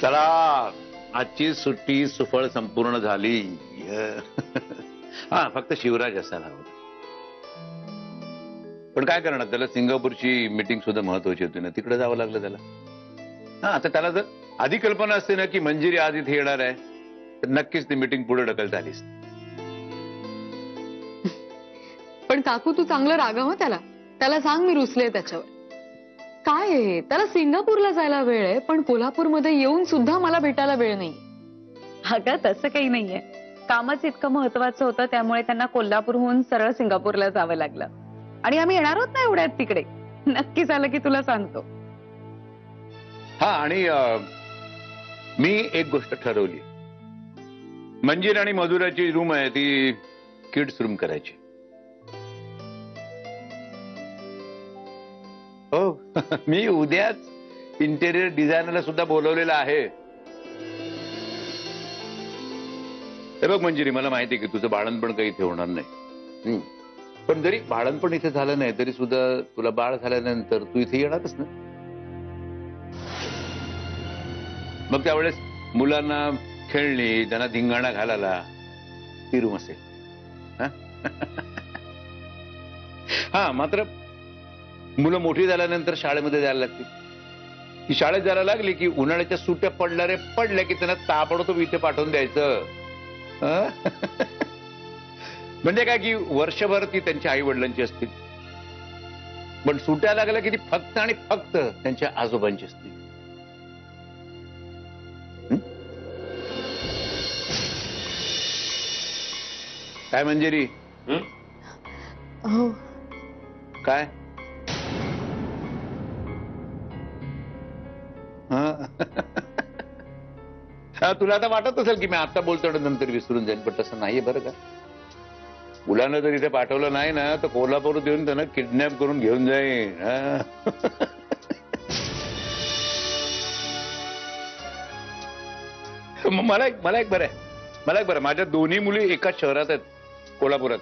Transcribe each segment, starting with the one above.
चला आजची सुट्टी सुफळ संपूर्ण झाली. हा फक्त शिवराज असायला हवा. पण काय करणार, त्याला सिंगापूरची मीटिंग सुद्धा महत्वाची होती ना, तिकडे जावं लागलं त्याला. हा आता त्याला जर आधी कल्पना असते ना की मंजिरी आज इथे येणार आहे तर नक्कीच ती मीटिंग पुढे ढकलता आलीच. पण काकू तू चांगलं रागव त्याला. त्याला सांग मी रुसले त्याच्यावर. काय आहे, त्याला सिंगापूरला जायला वेळ आहे पण कोल्हापूरमध्ये येऊन सुद्धा मला भेटायला वेळ नाही. अगं तसं काही नाहीये, कामच इतकं महत्वाचं होतं त्यामुळे त्यांना कोल्हापूरहून सरळ सिंगापूरला जावं लागलं. आणि आम्ही येणार आहोत ना एवढ्यात तिकडे. नक्की झालं की तुला सांगतो. हा आणि मी एक गोष्ट ठरवली. मंजिरी आणि मधुराची रूम आहे ती किड्स रूम करायची. हो मी उद्याच इंटेरियर डिझायनरला सुद्धा बोलवलेलं आहे. हे बघ मंजिरी, मला माहिती आहे की तुझं बाळणपण काही इथे होणार नाही. पण जरी बाळणपण इथे झालं नाही तरी सुद्धा तुला बाळ झाल्यानंतर तू इथे येणारच ना. मग त्यावेळेस मुलांना खेळणी, त्यांना धिंगाणा घालायला ती रूम असेल. हा मात्र मुलं मोठी झाल्यानंतर शाळेमध्ये जायला लागतील. ती शाळेत जायला लागली की उन्हाळ्याच्या सुट्ट्या पडल्या की त्यांना ताबडतोब इथे पाठवून द्यायचं. म्हणजे काय की वर्षभर ती त्यांच्या आई वडिलांची असतील पण सुट्ट्या लागल्या की ती फक्त आणि फक्त त्यांच्या आजोबांची असतील. काय मंजिरी? हो काय तुला आता वाटत असेल की मी आता बोलतो नंतर विसरून जाईन, पण तसं नाहीये बरं का. मुलांना जर इथे पाठवलं नाही ना तर कोल्हापूर देऊन त्यांना किडनॅप करून घेऊन जाईन. मला एक बरं आहे, मला एक बरं. माझ्या दोन्ही मुली एकाच शहरात आहेत, कोल्हापुरात.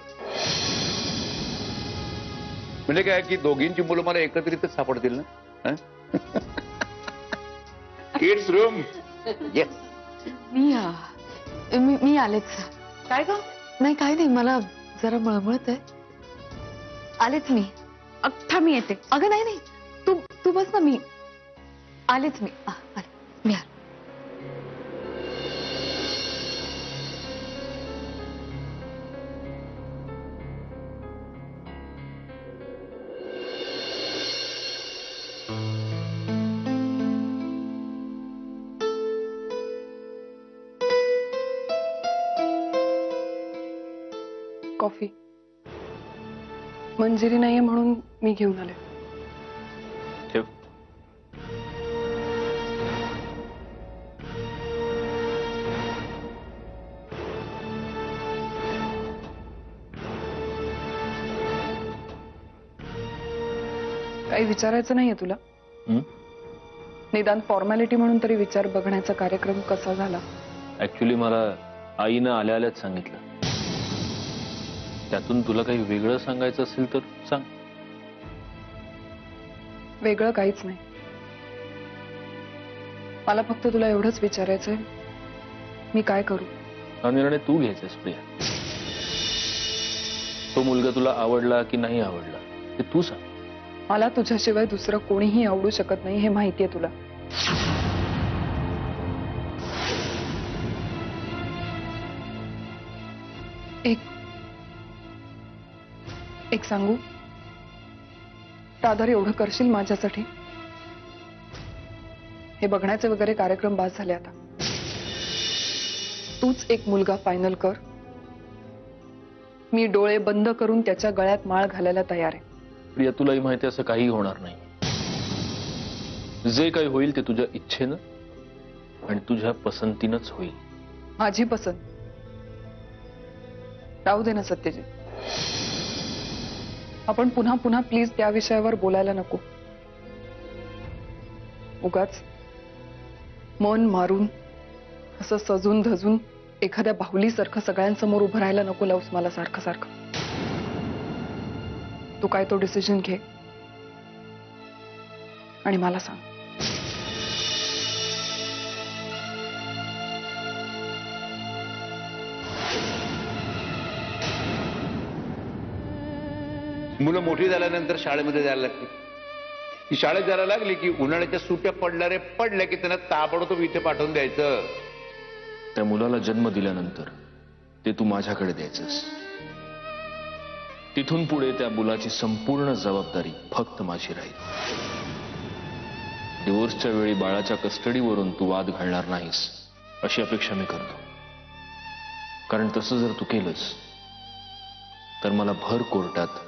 म्हणजे काय की दोघींची मुलं मला एकत्रितच सापडतील ना. Kids room. येस मी आलेच. काय ग? नाही काय नाही, मला जरा मळमळत आहे. आलेच मी. अख्खा मी येते. अगं नाही नाही, तू बस ना. मी आलेच. मी आले. मी आले. कॉफी. मंजिरी नाहीये म्हणून मी घेऊन आले. ठेव. काही विचारायचं नाहीये तुला? निदान फॉर्मॅलिटी म्हणून तरी विचार. बघण्याचा कार्यक्रम कसा झाला? ऍक्च्युली मला आईनं आल्या आल्याच सांगितलं. त्यातून तुला काही वेगळं सांगायचं असेल तर सांग. वेगळं काहीच नाही. मला फक्त तुला एवढंच विचारायचंय, मी काय करू? हा निर्णय तू घ्यायचास प्रिया. तो मुलगा तुला आवडला की नाही आवडला ते तू सांग. मला तुझ्याशिवाय दुसरं कोणीही आवडू शकत नाही हे माहितीये तुला. एक सांगू? राधार एवढं करशील माझ्यासाठी? हे बघण्याचे वगैरे कार्यक्रम बास झाले आता. तूच एक मुलगा फायनल कर. मी डोळे बंद करून त्याच्या गळ्यात माळ घालायला तयार आहे. प्रिया तुलाही माहिती असं काही होणार नाही. जे काही होईल ते तुझ्या इच्छेनं आणि तुझ्या पसंतीनंच होईल. माझी पसंत राहू दे ना सत्यजित. आपण पुन्हा पुन्हा प्लीज त्या विषयावर बोलायला नको. उगाच मन मारून असं सजून धजून एखाद्या बाहुलीसारखं सगळ्यांसमोर उभं राहायला नको लावूस मला सारखं सारखं. तू काय तो डिसिजन घे आणि मला सांग. मुलं मोठी झाल्यानंतर शाळेमध्ये जायला लागते. ती शाळेत जायला लागली की उन्हाळ्याच्या सुट्ट्या पडल्या की त्यांना ताबडतोब इथे पाठवून द्यायचं. त्या मुलाला जन्म दिल्यानंतर ते तू माझ्याकडे द्यायचंस. तिथून पुढे त्या मुलाची संपूर्ण जबाबदारी फक्त माझी राहील. डिवोर्सच्या वेळी बाळाच्या कस्टडीवरून तू वाद घालणार नाहीस अशी अपेक्षा मी करतो. कारण तसं जर तू केलंस तर मला भर कोर्टात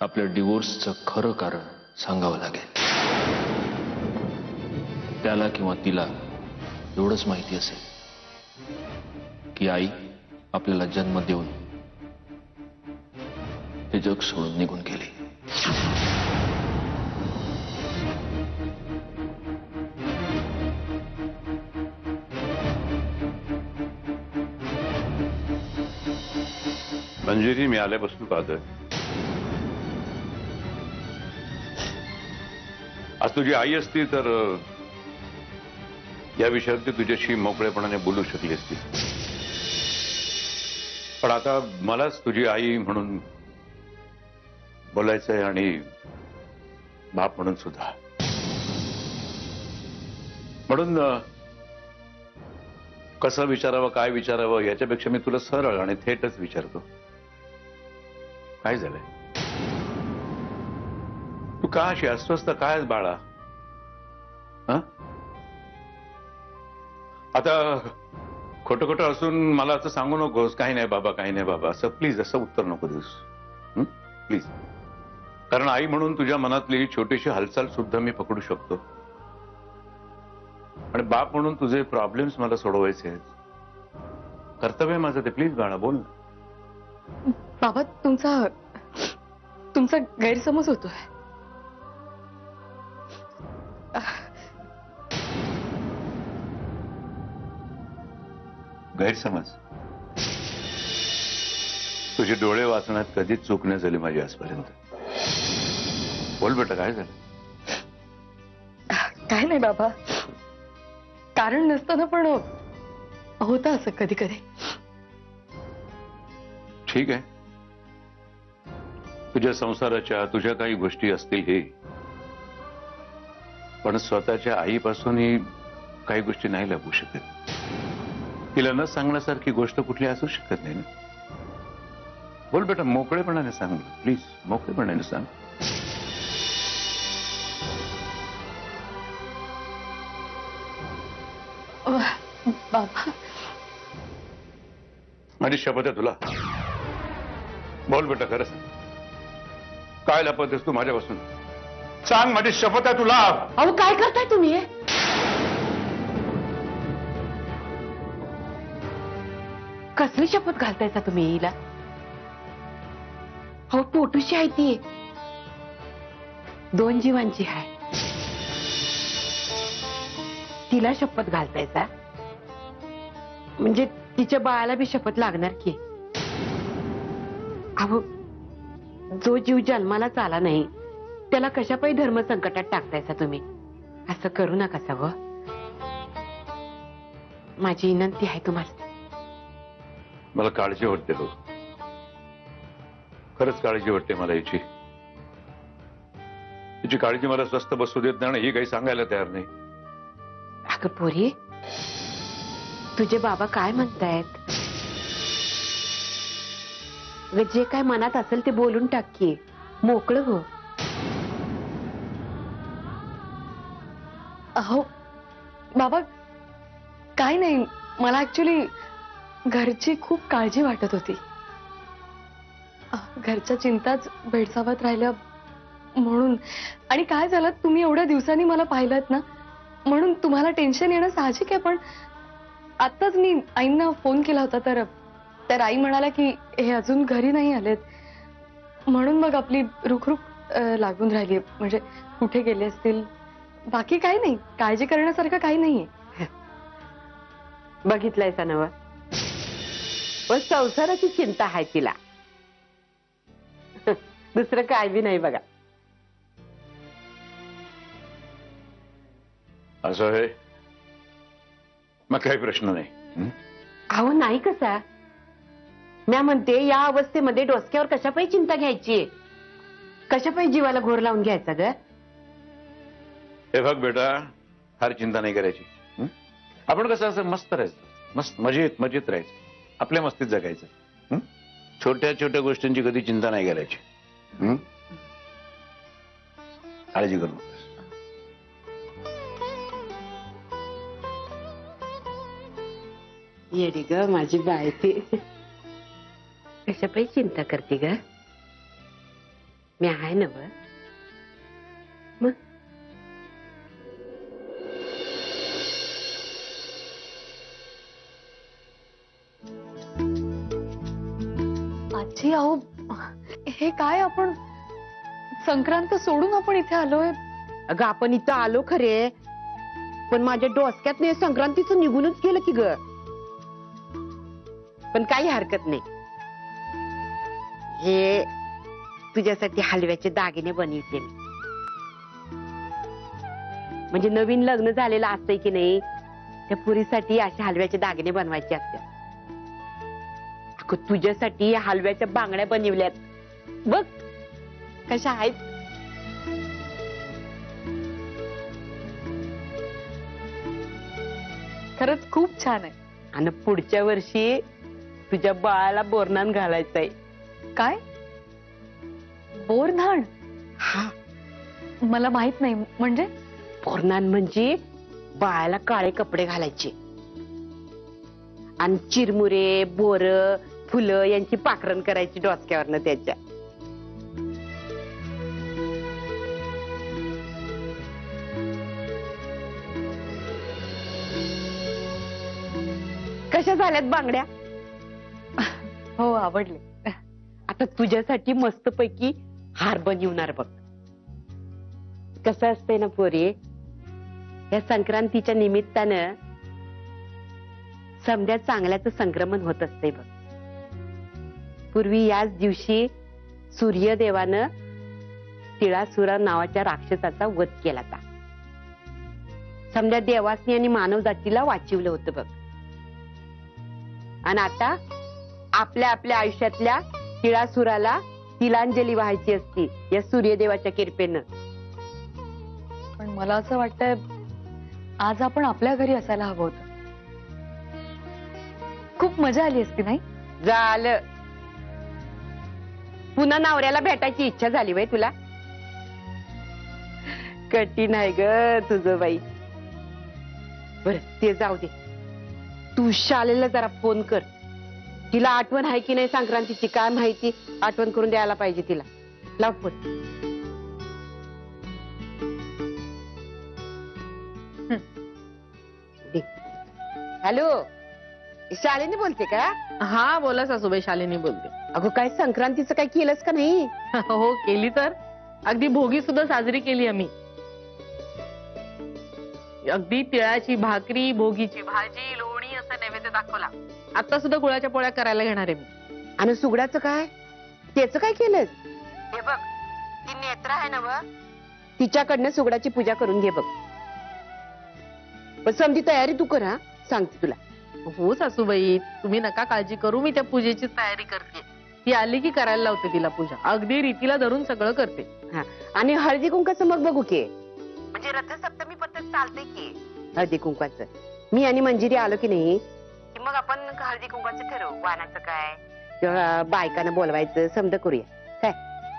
आपल्या डिवोर्सचं खरं कारण सांगावं लागेल. त्याला किंवा तिला एवढंच माहिती असेल की आई आपल्याला जन्म देऊन हे जग सोडून निघून गेली. मंजिरी मी आल्यापासून पाहतोय आज तुझी आई असती तर या विषयावरती तुझ्याशी मोकळेपणाने बोलू शकली असती. पण आता मलाच तुझी आई म्हणून बोलायचंय आणि बाप म्हणून सुद्धा. म्हणून कसं विचारावं काय विचारावं याच्यापेक्षा मी तुला सरळ आणि थेटच विचारतो, काय झालंय? तू का अशी अस्वस्थ काय आहेस बाळा? हं? आता खोटं खोटं असून मला असं सांगू नकोस काही नाही बाबा काही नाही बाबा असं प्लीज असं उत्तर नको देऊस प्लीज. कारण आई म्हणून तुझ्या मनातली छोटीशी हालचाल सुद्धा मी पकडू शकतो आणि बाप म्हणून तुझे प्रॉब्लेम्स मला सोडवायचे आहेत. कर्तव्य आहे माझं ते. प्लीज बाळा बोल ना. बाबा तुमचा गैरसमज होतोय. गैरसमज? तुझे डोळे वाचण्यात कधीच चूक नाही झाली माझी आजपर्यंत. बोल बेटा काय झालं? काय नाही बाबा, कारण नसताना पण होतं असं कधी कधी. ठीक आहे, तुझ्या संसाराच्या तुझ्या काही गोष्टी असतील हे, पण स्वतःच्या आईपासूनही काही गोष्टी नाही लपवू शकत. तिला न सांगण्यासारखी गोष्ट कुठली असू शकत नाही ना. बोल बेटा मोकळेपणाने सांग प्लीज, मोकळेपणाने सांग. बाबा माझी शपथ आहे तुला. बोल बेटा खरं सांग, काय लपवतेस तू माझ्यापासून? सांग, माझी शपथ आहे तुला. अहो काय करताय तुम्ही? कसली शपथ घालतायचा तुम्ही हिला? हो पोटूशी आहे ती, 2 जीवांची आहे. तिला शपथ घालतायचा म्हणजे तिच्या बाळाला बी शपथ लागणार की. अहो जो जीव जन्मालाच आला नाही त्याला कशापायी धर्म संकटात टाकतायचा तुम्ही? असं करू नका सव. माझी विनंती आहे तुम्हाला. मला काळजी वाटते हो, खरंच काळजी वाटते मला याची. तिची काळजी मला स्वस्त बसू देत नाही आणि ही काही सांगायला तयार नाही. अगं पोरी, तुझे बाबा काय म्हणतायत? जे काय मनात असेल ते बोलून टाक की, मोकळं हो. अहो बाबा काय नाही, मला ऍक्च्युली घरची खूप काळजी वाटत होती. घरच्या चिंताच भेडसावत राहिल्या म्हणून. आणि काय झालं, तुम्ही एवढ्या दिवसांनी मला पाहिलंत ना म्हणून तुम्हाला टेन्शन येणं साहजिक आहे. पण आत्ताच मी आईंना फोन केला होता तर आई म्हणाल्या की हे अजून घरी नाही आलेत, म्हणून मग आपली रुखरुख लागून राहिली. म्हणजे कुठे गेले असतील. बाकी काही नाही, काळजी करण्यासारखं काही नाहीये. बघितलंय नव, पण संसाराची चिंता आहे तिला, दुसरं काय बी नाही बघा. असं आहे मग काही प्रश्न नाही. अहो नाही कसा, मी म्हणते या अवस्थेमध्ये डोसक्यावर कशापायी चिंता घ्यायची? कशा पाहिजे जीवाला घोर लावून घ्यायचा ग? हे बघ बेटा, फार चिंता नाही करायची. हं? आपण कसं असं मस्त राहायचं, मस्त मजेत मजेत राहायचं, आपल्या मस्तीत जगायचं. हं? छोट्या छोट्या गोष्टींची कधी चिंता नाही करायची. हं? काळजी करू नकोस. येडी ग माझी बाय ती. कशा पाहिजे चिंता करते ग? मी आहे ना ब. मग आजी अहो, हे काय आपण संक्रांत सोडून आपण इथे आलोय. अगं आपण इथं आलो खरे, पण माझ्या डोसक्यात नाही संक्रांतीचं निघूनच गेलं की ग. पण काही हरकत नाही. हे तुझ्यासाठी हलव्याचे दागिने बनवते मी. म्हणजे नवीन लग्न झालेलं असतंय की नाही, त्या पुरीसाठी असे हलव्याचे दागिने बनवायचे असतात. अगं तुझ्यासाठी या हलव्याच्या बांगड्या बनवल्यात बघ कशा आहेत. खरंच खूप छान आहे. आणि पुढच्या वर्षी तुझ्या बाळाला बोरनान घालायचंय. काय बोरन्हाण? हा, मला माहित नाही. म्हणजे बोरनान म्हणजे बाळाला काळे कपडे घालायचे आणि चिरमुरे बोर फुलं यांची पाखरण करायची डोसक्यावरनं त्याच्या. कशा झाल्यात बांगड्या? हो, आवडले. आता तुझ्यासाठी मस्त पैकी हार बनवणार बघ. कसं असतंय ना पोरी, या संक्रांतीच्या निमित्तानं समद्या चांगल्याचं संक्रमण होत असते बघ. पूर्वी याच दिवशी सूर्यदेवानं तिळासुरा नावाच्या राक्षसाचा वध केला होता. समद्या देवासनी आणि मानव जातीला वाचवलं होतं बघ. आणि आता आपल्या आपल्या आयुष्यातल्या तिळासुराला तिलांजली व्हायची असती या सूर्यदेवाच्या कृपेनं. पण मला असं वाटतंय आज आपण आपल्या घरी असायला हवं होतं. खूप मजा आली असती नाही? झालं. पुन्हा नवऱ्याला भेटायची इच्छा झाली बाई तुला? कठीण आहे ग तुझं बाई. बर ते जाऊ दे, तू शालेला जरा फोन कर. तिला आठवण आहे की नाही संक्रांतीची काय माहिती, आठवण करून द्यायला पाहिजे तिला. लाव फोन. हॅलो, शालिनी बोलते का? हा बोला सासूबाई, शालिनी बोलते. अगं काय संक्रांतीचं काय केलंस का नाही? हो केली तर. अगदी भोगी सुद्धा साजरी केली आम्ही. अगदी तिळाची भाकरी, भोगीची भाजी, लोणी असं नैवेद्य दाखवला. आता सुद्धा गुळाच्या पोळ्या करायला घेणार आहे मी. आणि सुगडाचं काय, त्याचं काय केलंस? हे बघ, ती नेत्र आहे ना व, तिच्याकडनं सुगडाची पूजा करून घे बघ. पण समधी तयारी तू कर हा, सांगते तुला. हो सासूबाई, तुम्ही नका काळजी करू, मी त्या पूजेची तयारी करते. ती आली की करायला लावते तिला पूजा. अगदी रीतीला धरून सगळं करते. हा, आणि हळदी कुंकाचं मग बघू की, म्हणजे रथसप्तमी पद्धत चालते की हळदी कुंकाचं. मी आणि मंजिरी आलो की नाही की मग आपण हळदी कुंकाचं ठरवू. वाणाचं काय किंवा बायकांना बोलवायचं समजा करूया काय.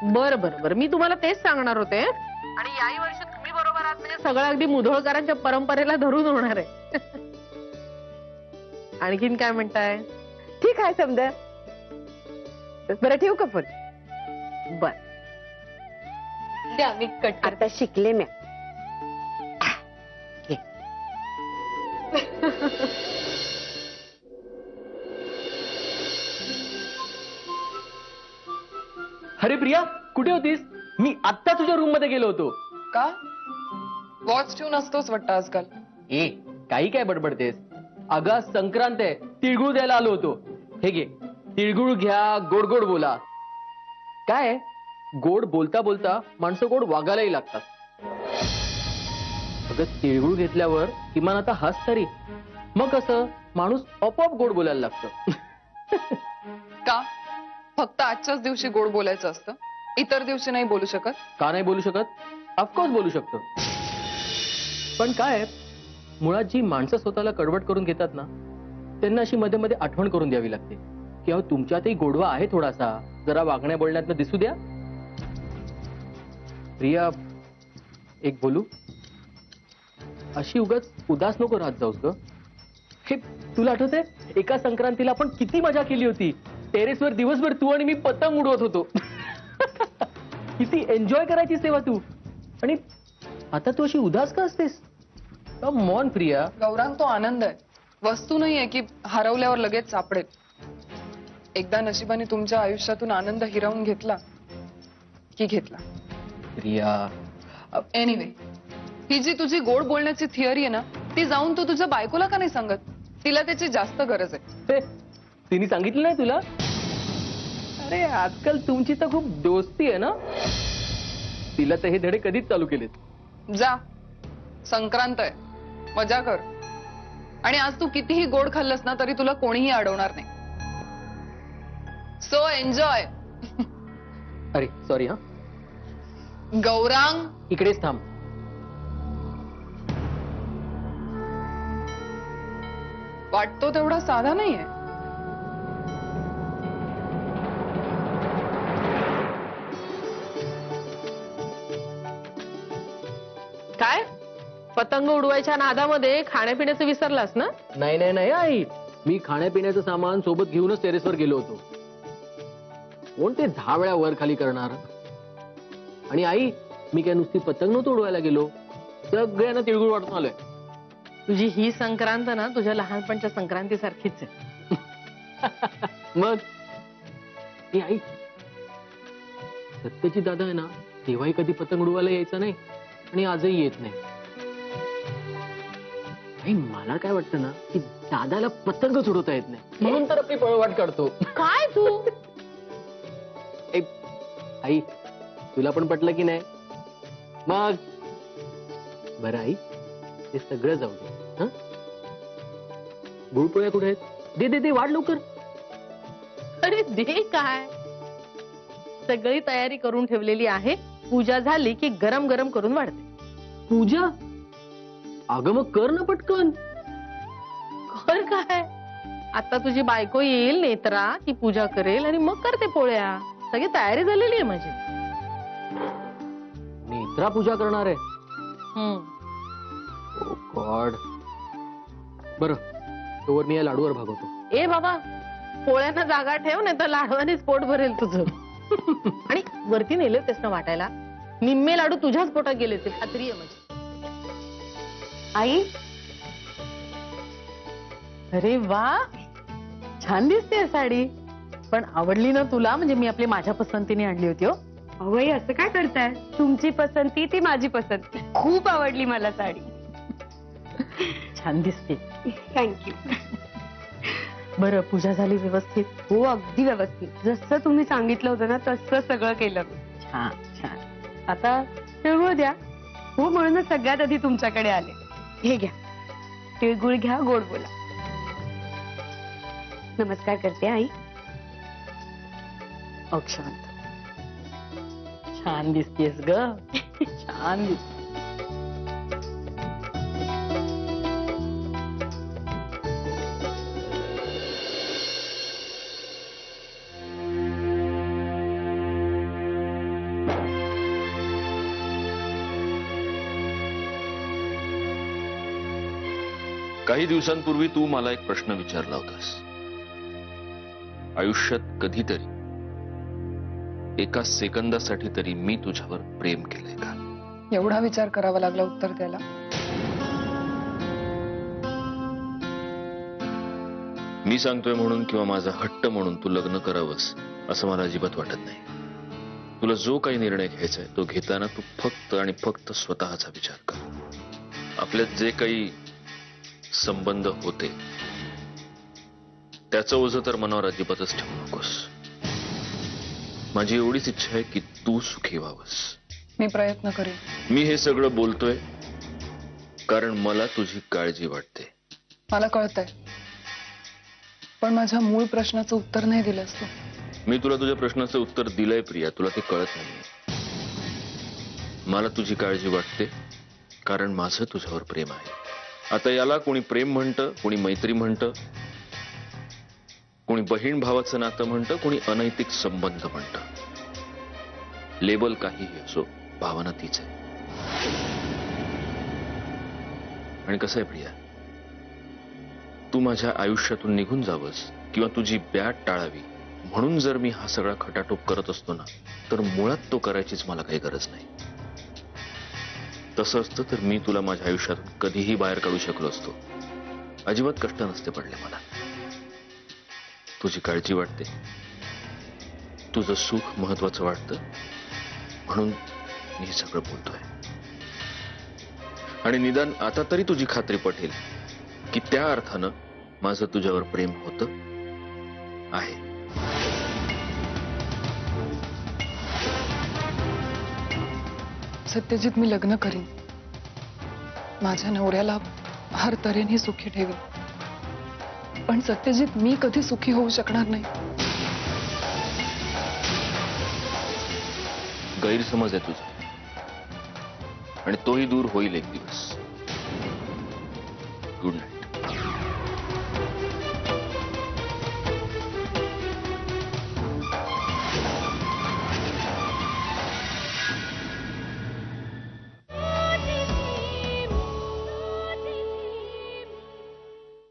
बरं बरं बरं, मी तुम्हाला तेच सांगणार होते. आणि याही वर्षी तुम्ही बरोबर आहात म्हणजे सगळं अगदी मुधोळकरांच्या परंपरेला धरून होणार आहे. आणखीन काय म्हणताय? ठीक आहे समजा. बरं ठेवू का फोन? बर, द्या मी कट. आता शिकले मी. घे. अरे प्रिया, कुठे होतीस? मी आत्ता तुझ्या रूम मध्ये गेलो होतो. का वॉच ठेवून असतोच वाटतं आजकाल. ए, काही काय बडबडतेस? अगं आज संक्रांत आहे, तिळगुळ द्यायला आलो होतो. हे घे, तिळगुळ घ्या, गोड गोड बोला. काय गोड बोलता बोलता माणसं गोड वागायलाही लागतात. अगं तिळगुळ घेतल्यावर किमान आता हस तरी, मग कसं माणूस आपोआप गोड बोलायला लागतं. का फक्त आजच्याच दिवशी गोड बोलायचं असतं? इतर दिवशी नाही बोलू शकत? का नाही बोलू शकत? ऑफकोर्स बोलू शकतो. पण काय आहे, मुळात जी माणसं स्वतःला कडवट करून घेतात ना, त्यांना अशी मध्ये मध्ये आठवण करून द्यावी लागते की अहो तुमच्यातही गोडवा आहे थोडासा, जरा वागण्या बोलण्यातनं दिसू द्या. प्रिया, एक बोलू? अशी उगाच उदास नको राहत जाऊस ग. हे तुला आठवतंय एका संक्रांतीला आपण किती मजा केली होती. टेरेसवर दिवसभर तू आणि मी पतंग उडवत होतो. किती एन्जॉय करायची सेवा तू. आणि आता तू अशी उदास का असतेस? मॉन प्रिया. गौरांग, तो आनंद आहे, वस्तू नाहीये की हरवल्यावर लगेच सापडेल. एकदा नशिबाने तुमच्या आयुष्यातून आनंद हिरावून घेतला की घेतला. प्रिया, एनिवे, ही जी तुझी गोड बोलण्याची थिअरी आहे ना, ती जाऊन तू तुझ्या बायकोला का नाही सांगत? तिला त्याची जास्त गरज आहे. हे, तिने सांगितलं नाही तुला? अरे आजकाल तुमची तर खूप दोस्ती आहे ना. तिला तर हे धडे कधीच चालू केलेत. जा, संक्रांत आहे, मजा कर. आणि आज तू कितीही गोड खाल्लंस ना तरी तुला कोणीही अडवणार नाही. So enjoy. अरे सॉरी हा. गौरांग, इकडेच थांब. वाटतो तेवढा साधा नाहीये. काय पतंग उडवायच्या नादामध्ये खाण्यापिण्याचं विसरलास ना? नाही नाही नाही आई, मी खाण्यापिण्याचं सामान सोबत घेऊनच टेरेसवर गेलो होतो. कोण ते 10 वेळा वर खाली करणार? आणि आई, मी काय नुसती पतंग नव्हतं उडवायला गेलो, सगळ्यांना तिळगुळ वाटून आलोय. तुझी ही संक्रांत ना तुझ्या लहानपणच्या संक्रांती सारखीच आहे. मग हे आई, सत्यची दादा आहे ना, तेव्हाही कधी पतंग उडवायला यायचा नाही आणि आजही येत नाही. आई, मला काय वाटतं ना की दादाला पतंगच उडवता येत नाही, म्हणून तर आपली पळवाट काढतो. काय तू? आई, तुला पण पटलं की नाही? मग बरं आई, हे सगळं जाऊ दे. हं? गुळपोळ्या कुठे आहेत? दे दे दे, वाढ लवकर. अरे दे काय, सगळी तयारी करून ठेवलेली आहे. पूजा झाली की गरम गरम करून वाढते. पूजा? अगं मग कर ना पटकन. कर काय, आता तुझी बायको येईल नेत्रा, ती पूजा करेल आणि मग करते पोळ्या. सगळी तयारी झालेली आहे माझी. नेत्रा पूजा करणार आहे? ओ गॉड. बरं, तोवर मी या लाडूवर भागवतो. ए बाबा, पोळ्यांना जागा ठेव, नाही तर लाडवानेच पोट भरेल तुझं. आणि वरती नेले तेच ना वाटायला. निम्मे लाडू तुझ्याच पोटात गेले ते, खात्री आहे माझी. आई, अरे वा, छान दिसते साडी. पण आवडली ना तुला? म्हणजे मी आपली माझ्या पसंतीने आणली होती. हो अवय, असं काय करताय? तुमची पसंती ती माझी पसंती. खूप आवडली मला साडी. छान दिसते. थँक्यू. बरं, पूजा झाली व्यवस्थित? हो, अगदी व्यवस्थित. जसं तुम्ही सांगितलं होतं ना तसं सगळं केलं. छान छान. आता तिळगुळ द्या. हो, म्हणूनच सगळ्यात आधी तुमच्याकडे आले. हे घ्या, तिळगुळ घ्या, गोड बोला. नमस्कार करते आई. अक्षांत, छान दिसतेस ग. छान दिसते. काही दिवसांपूर्वी तू मला एक प्रश्न विचारला होतास. आयुष्यात कधीतरी एका सेकंदासाठी तरी मी तुझ्यावर प्रेम केलंय का? एवढा विचार करावा लागला उत्तर द्यायला? मी सांगतोय म्हणून किंवा माझा हट्ट म्हणून तू लग्न करावंस असं मला अजिबात वाटत नाही. तुला जो काही निर्णय घ्यायचा आहे तो घेताना तू फक्त आणि फक्त स्वतःचा विचार कर. आपल्यात जे काही संबंध होते त्याचं ओझं तर मनावर अजिबातच ठेवू नकोस. माझी एवढीच इच्छा आहे की तू सुखी व्हावंस. मी प्रयत्न करेन. मी हे सगळं बोलतोय कारण मला तुझी काळजी वाटते. मला कळतंय, पण माझ्या मूळ प्रश्नाचं उत्तर नाही दिलंस तू. मी तुला तुझ्या प्रश्नाचं उत्तर दिलंय प्रिया, तुला ते कळत नाही. मला तुझी काळजी वाटते कारण माझं तुझ्यावर प्रेम आहे. आता याला कोणी प्रेम म्हणतं, कोणी मैत्री म्हणतं, कोणी बहीण भावाचं नातं म्हणतं, कोणी अनैतिक संबंध म्हणतं. लेबल काहीही असो, भावना तीच आहे. आणि कसं आहे प्रिया, तू माझ्या आयुष्यातून निघून जावंस किंवा तुझी बॅट टाळावी म्हणून जर मी हा सगळा खटाटोप करत असतो ना, तर मुळात तो करायचीच मला काही गरज नाही. तसं असतं तर मी तुला माझ्या आयुष्यातून कधीही बाहेर काढू शकलो असतो. अजिबात कष्ट नसते पडले मला. तुझी काळजी वाटते, तुझं सुख महत्वाचं वाटतं, म्हणून मी हे सगळं बोलतोय. आणि निदान आता तरी तुझी खात्री पटेल की त्या अर्थानं माझं तुझ्यावर प्रेम होतं आहे. सत्यजित, मी लग्न करीन. माझ्या नवऱ्याला हर तऱ्हेने सुखी ठेवीन. पण सत्यजित, मी कधी सुखी होऊ शकणार नाही. गैरसमज आहे तुझा, आणि तोही दूर होईल एक दिवस. Good night.